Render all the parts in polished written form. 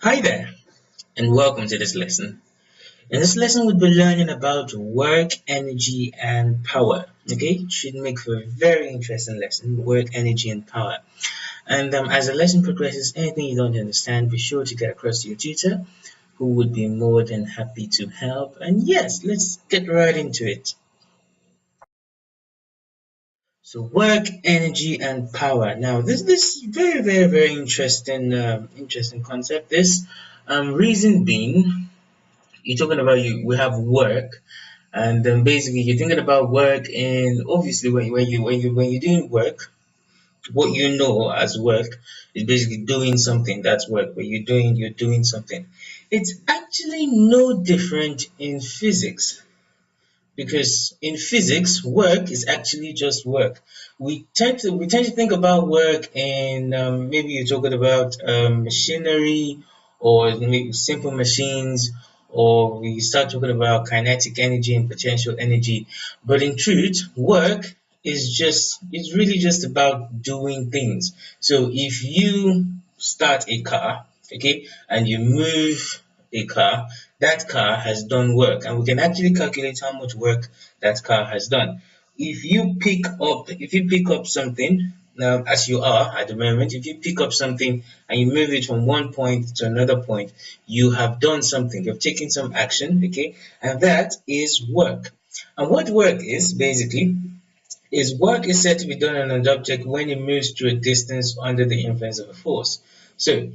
Hi there, and welcome to this lesson. In this lesson, we'll be learning about work, energy, and power. Okay, it should make for a very interesting lesson work, energy, and power. And as the lesson progresses, anything you don't understand, be sure to get across to your tutor, who would be more than happy to help. And yes, let's get right into it. So, work, energy, and power. Now, this very interesting concept. This reason being you're talking about we have work, and then basically you're thinking about work, and obviously when you're doing work, what you know as work is basically doing something. That's work. What you're doing something. It's actually no different in physics, because in physics work is actually just work. We tend to think about work in, maybe you're talking about machinery, or maybe simple machines, or we start talking about kinetic energy and potential energy. But in truth, work is really just about doing things. So if you start a car, okay, and you move a car, that car has done work, and we can actually calculate how much work that car has done. If you pick up something, now as you are at the moment, if you pick up something and you move it from one point to another point, you have done something, you've taken some action, okay, and that is work. And what work is basically is work is said to be done on an object when it moves through a distance under the influence of a force. So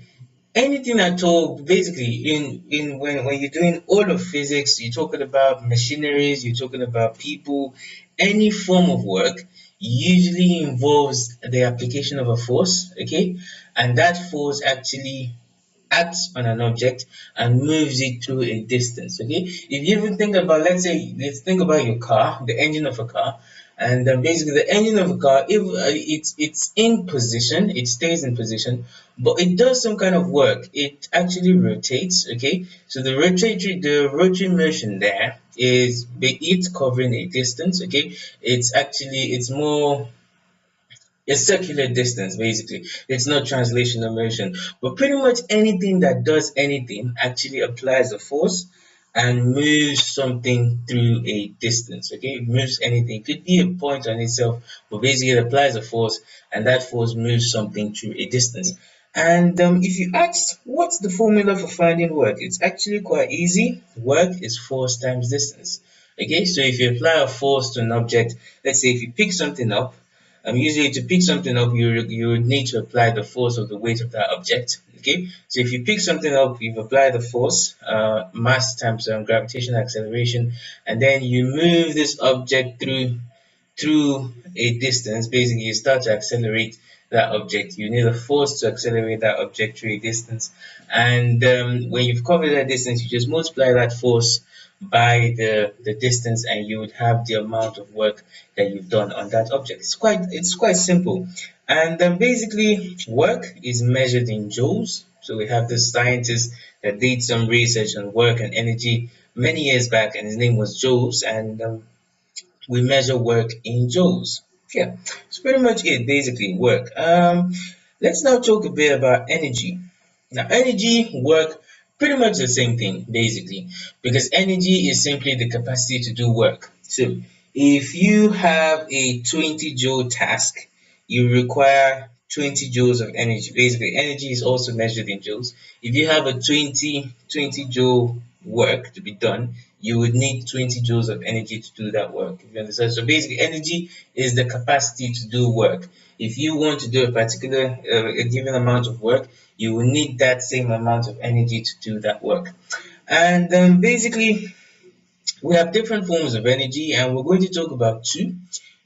anything at all, basically, in when you're doing all of physics, you're talking about machineries, you're talking about people, any form of work usually involves the application of a force, okay, and that force actually acts on an object and moves it through a distance. Okay, if you even think about, let's think about your car, the engine of a car, and basically the engine of a car, if it's in position, it stays in position, but it does some kind of work. It actually rotates. Okay, so the rotary motion there is be it covering a distance. Okay, it's more a circular distance, basically. It's not translational motion. But pretty much anything that does anything actually applies a force and moves something through a distance. Okay, it moves anything. It could be a point on itself, but basically it applies a force, and that force moves something through a distance. And if you ask what's the formula for finding work, it's actually quite easy. Work is force times distance. Okay, so if you apply a force to an object, let's say if you pick something up, usually to pick something up, you would need to apply the force of the weight of that object. Okay, so if you pick something up, you've applied the force, mass times gravitational acceleration, and then you move this object through a distance. Basically, you start to accelerate that object. You need a force to accelerate that object through a distance, and when you've covered that distance, you just multiply that force by the distance, and you would have the amount of work that you've done on that object. It's quite simple. And basically work is measured in joules. So we have this scientist that did some research on work and energy many years back, and his name was Joules, and we measure work in joules. Yeah, it's pretty much it, basically work. Let's now talk a bit about energy. Now, energy, work, pretty much the same thing, basically, because energy is simply the capacity to do work. So, if you have a 20 joule task, you require 20 joules of energy. Basically, energy is also measured in joules. If you have a 20 joule work to be done, you would need 20 joules of energy to do that work. If you understand? So basically, energy is the capacity to do work. If you want to do a given amount of work, you will need that same amount of energy to do that work. And basically, we have different forms of energy, and we're going to talk about two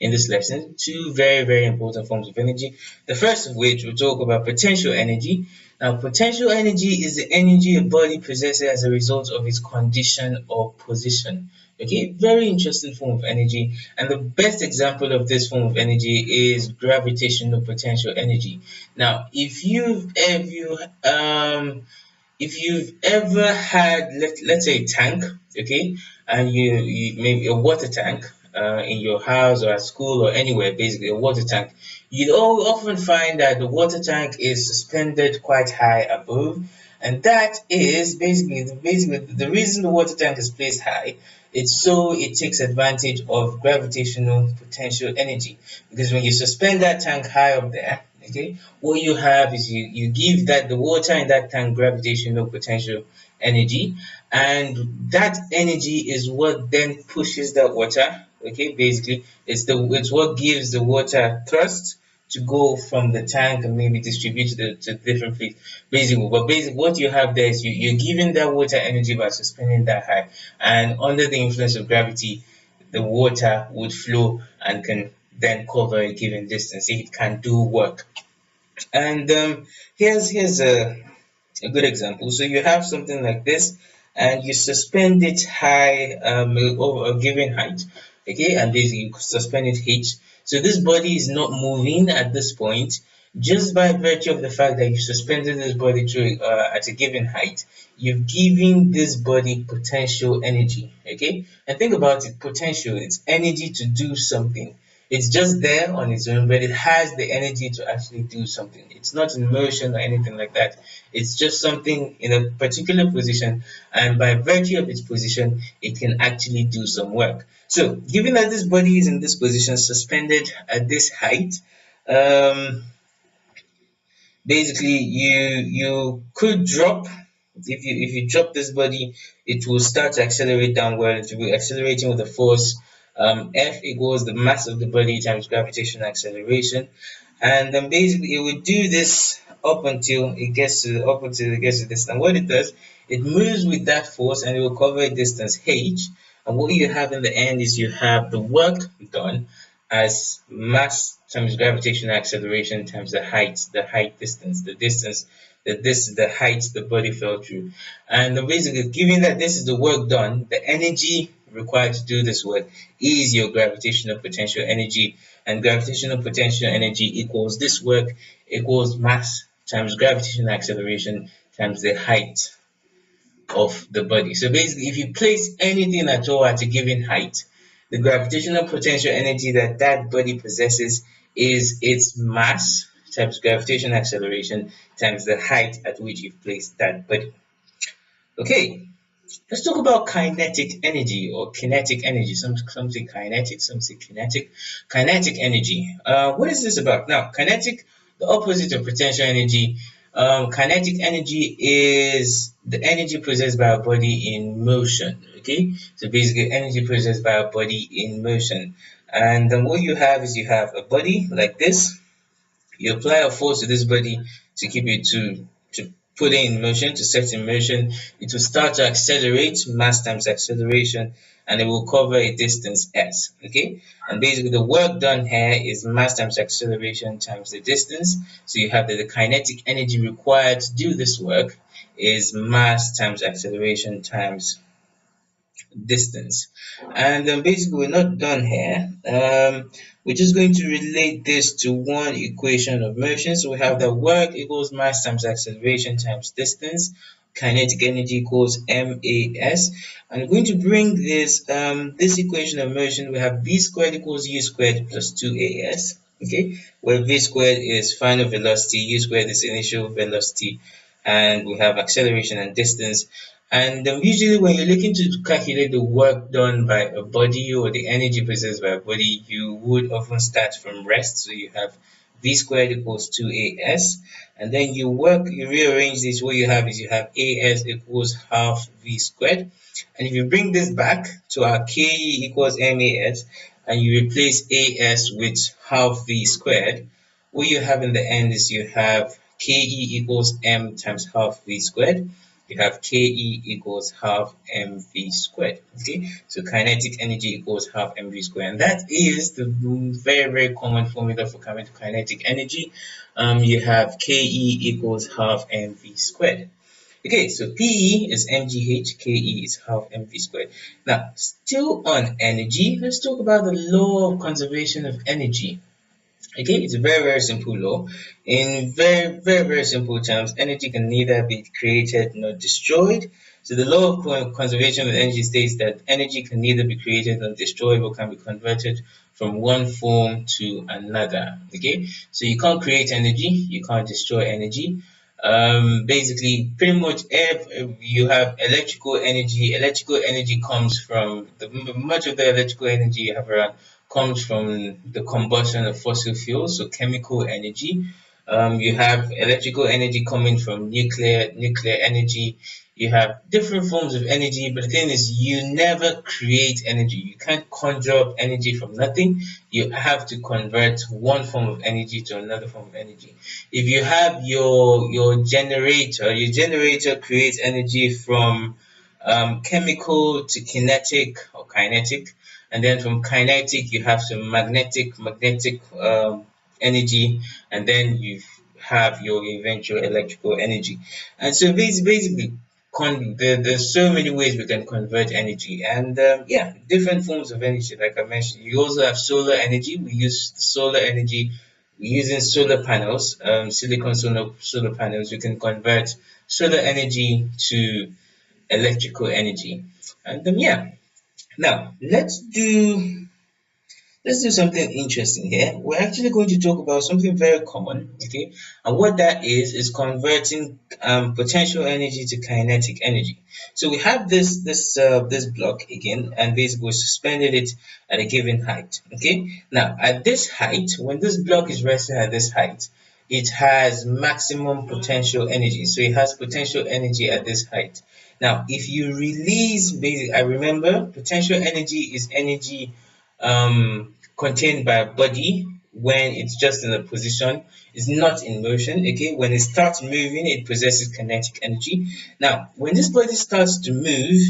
in this lesson. Two very important forms of energy. The first of which we'll talk about potential energy. Now, potential energy is the energy a body possesses as a result of its condition or position. Okay, very interesting form of energy, and the best example of this form of energy is gravitational potential energy. Now, if you've ever had, let's say, a tank, okay, and you maybe a water tank in your house or at school or anywhere, basically a water tank, you'd all often find that the water tank is suspended quite high above, and that is basically the reason the water tank is placed high. It's so it takes advantage of gravitational potential energy, because when you suspend that tank high up there, okay, what you have is you give that the water in that tank gravitational potential energy, and that energy is what then pushes that water. Okay, basically it's what gives the water thrust to go from the tank and maybe distribute to different places. Basically what you have there is you're giving that water energy by suspending that high, and under the influence of gravity, the water would flow and can then cover a given distance if it can do work. And here's a good example. So you have something like this, and you suspend it high over a given height, okay, and basically you suspend it h. So this body is not moving at this point, just by virtue of the fact that you suspended this body to at a given height. You've given this body potential energy, okay. And think about it: potential, it's energy to do something. It's just there on its own, but it has the energy to actually do something. It's not in motion or anything like that. It's just something in a particular position, and by virtue of its position, it can actually do some work. So, given that this body is in this position, suspended at this height, um, basically you could drop. If you drop this body, it will start to accelerate downward. It will be accelerating with a force F equals the mass of the body times gravitational acceleration, and then basically it will do this up until it gets to this. And what it does, it moves with that force, and it will cover a distance h. And what you have in the end is you have the work done as mass times gravitational acceleration times the height distance, the height the body fell through. And basically, given that this is the work done, the energy required to do this work is your gravitational potential energy, and gravitational potential energy equals this work equals mass times gravitational acceleration times the height of the body. So basically, if you place anything at all at a given height, the gravitational potential energy that that body possesses is its mass times gravitational acceleration times the height at which you've placed that body. Okay, let's talk about kinetic energy or kinetic energy. Some say kinetic, some say kinetic. Kinetic energy. What is this about? Now, kinetic, the opposite of potential energy. Kinetic energy is the energy possessed by a body in motion. Okay, so basically, energy possessed by a body in motion. And then what you have is you have a body like this. You apply a force to this body to keep it to put it in motion, to set in motion. It will start to accelerate, mass times acceleration, and it will cover a distance s. Okay, and basically the work done here is mass times acceleration times the distance. So you have that the kinetic energy required to do this work is mass times acceleration times distance. And basically we're not done here. We're just going to relate this to one equation of motion. So we have that work equals mass times acceleration times distance. Kinetic energy equals MAS. And we're going to bring this equation of motion. We have v squared equals u squared plus 2as. Okay, where v squared is final velocity, u squared is initial velocity, and we have acceleration and distance. And usually when you're looking to calculate the work done by a body or the energy possessed by a body, you would often start from rest. So you have v squared equals 2as, and then you rearrange this. What you have is you have as equals half v squared. And if you bring this back to our ke equals mas, and you replace as with half v squared, what you have in the end is you have ke equals m times half v squared. You have ke equals half mv squared. Okay, so kinetic energy equals half mv squared, and that is the very common formula for kinetic energy. You have ke equals half mv squared. Okay, so PE is mgh, ke is half mv squared. Now, still on energy, let's talk about the law of conservation of energy. Okay, it's a very simple law. In very simple terms, energy can neither be created nor destroyed. So the law of conservation of energy states that energy can neither be created nor destroyed, but can be converted from one form to another. Okay, so you can't create energy, you can't destroy energy. Basically, pretty much you have electrical energy. Electrical energy comes from much of the electrical energy you have around comes from the combustion of fossil fuels, so chemical energy. You have electrical energy coming from nuclear energy. You have different forms of energy, but the thing is, you never create energy. You can't conjure up energy from nothing. You have to convert one form of energy to another form of energy. If you have your generator creates energy from chemical to kinetic or kinetic, and then from kinetic you have some magnetic energy, and then you have your eventual electrical energy. And so basically, there's so many ways we can convert energy, and yeah, different forms of energy. Like I mentioned, you also have solar energy. We use solar energy using solar panels, silicon solar panels. We can convert solar energy to electrical energy, and yeah. Now let's do something interesting here. We're actually going to talk about something very common, okay? And what that is converting potential energy to kinetic energy. So we have this block again, and basically we suspended it at a given height, okay? Now at this height, when this block is resting at this height, it has maximum potential energy. So it has potential energy at this height. Now, if you release, basically, I remember potential energy is energy contained by a body when it's just in a position, it's not in motion. Okay, when it starts moving, it possesses kinetic energy. Now when this body starts to move,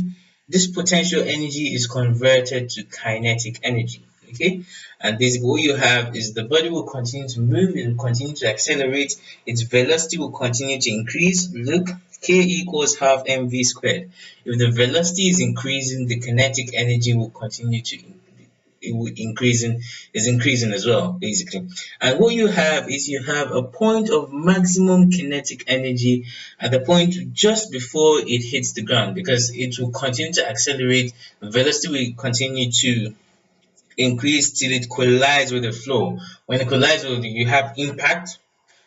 this potential energy is converted to kinetic energy. Okay, and basically what you have is the body will continue to move, it will continue to accelerate, its velocity will continue to increase. Look, k equals half mv squared. If the velocity is increasing, the kinetic energy will continue to is increasing as well, basically. And what you have is you have a point of maximum kinetic energy at the point just before it hits the ground, because it will continue to accelerate, the velocity will continue to increase till it collides with the floor. When it collides with you have impact,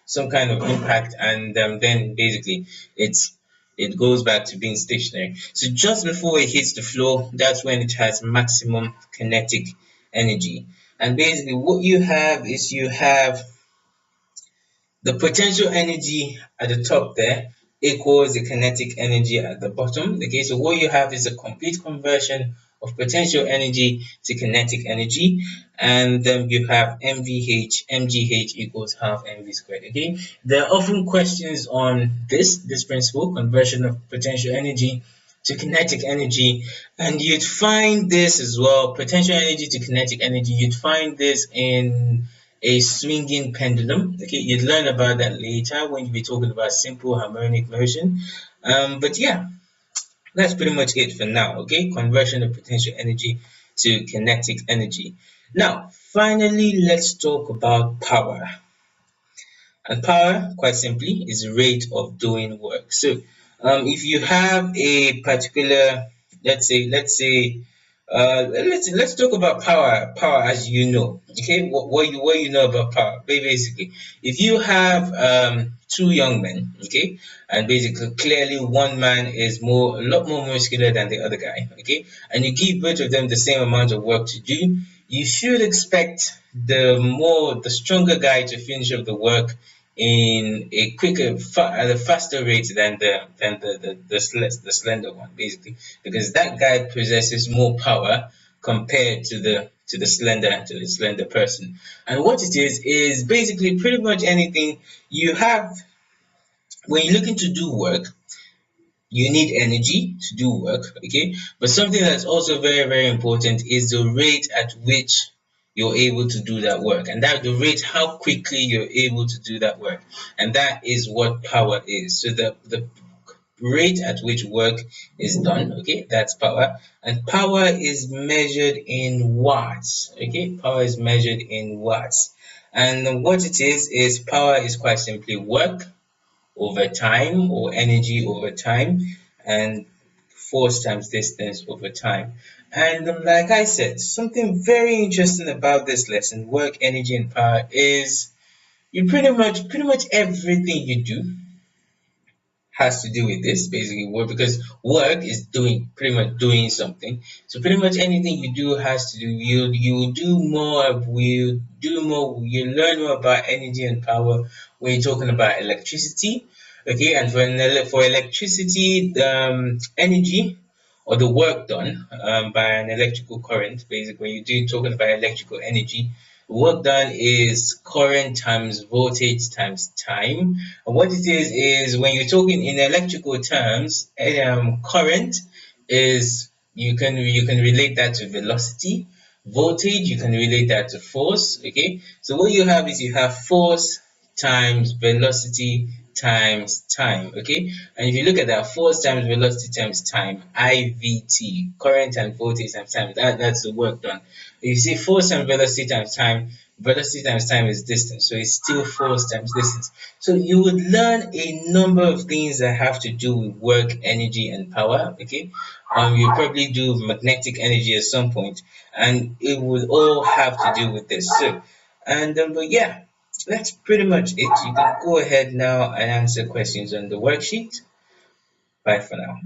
some kind of impact, and then basically it's it goes back to being stationary. So just before it hits the floor, that's when it has maximum kinetic energy. And basically what you have is you have the potential energy at the top there equals the kinetic energy at the bottom. Okay, so what you have is a complete conversion of potential energy to kinetic energy, and then you have mgh equals half mv squared. Okay, there are often questions on this principle, conversion of potential energy to kinetic energy, and you'd find this as well, potential energy to kinetic energy, you'd find this in a swinging pendulum. Okay, you'd learn about that later when you be talking about simple harmonic motion. But yeah, that's pretty much it for now. Okay, conversion of potential energy to kinetic energy. Now finally, let's talk about power. And power, quite simply, is rate of doing work. So if you have a particular, let's talk about power as you know. Okay, what you know about power. Basically, if you have two young men, okay, and basically clearly one man is a lot more muscular than the other guy, okay, and you give both of them the same amount of work to do, you should expect the stronger guy to finish up the work in a at a faster rate than the slender one, basically, because that guy possesses more power compared to the slender person. And what it is basically pretty much anything you have when you're looking to do work. You need energy to do work, okay? But something that's also very, very important is the rate at which you're able to do that work, and that the rate how quickly you're able to do that work, and that is what power is. So the rate at which work is done, okay, that's power, and power is measured in watts. Okay, power is measured in watts, and what it is power is quite simply work over time, or energy over time, and force times distance over time. And like I said, something very interesting about this lesson, work, energy, and power, is you pretty much everything you do. has to do with this basically work, because work is doing, pretty much doing something. So pretty much anything you do has to do, you do more of, you learn more about energy and power when you're talking about electricity. Okay, and for electricity, energy or the work done by an electrical current, basically when you do talking about electrical energy, work done is current times voltage times time. And what it is when you're talking in electrical terms, current is, you can relate that to velocity. Voltage, you can relate that to force. Okay, so what you have is, you have force times velocity times time. Okay, and if you look at that, force times velocity times time, IVT, current and voltage times time, that's the work done. You see, force times velocity times time, velocity times time is distance, so it's still force times distance. So you would learn a number of things that have to do with work, energy, and power. Okay, you probably do magnetic energy at some point, and it would all have to do with this. So, and but yeah, that's pretty much it. You can go ahead now and answer questions on the worksheet. Bye for now.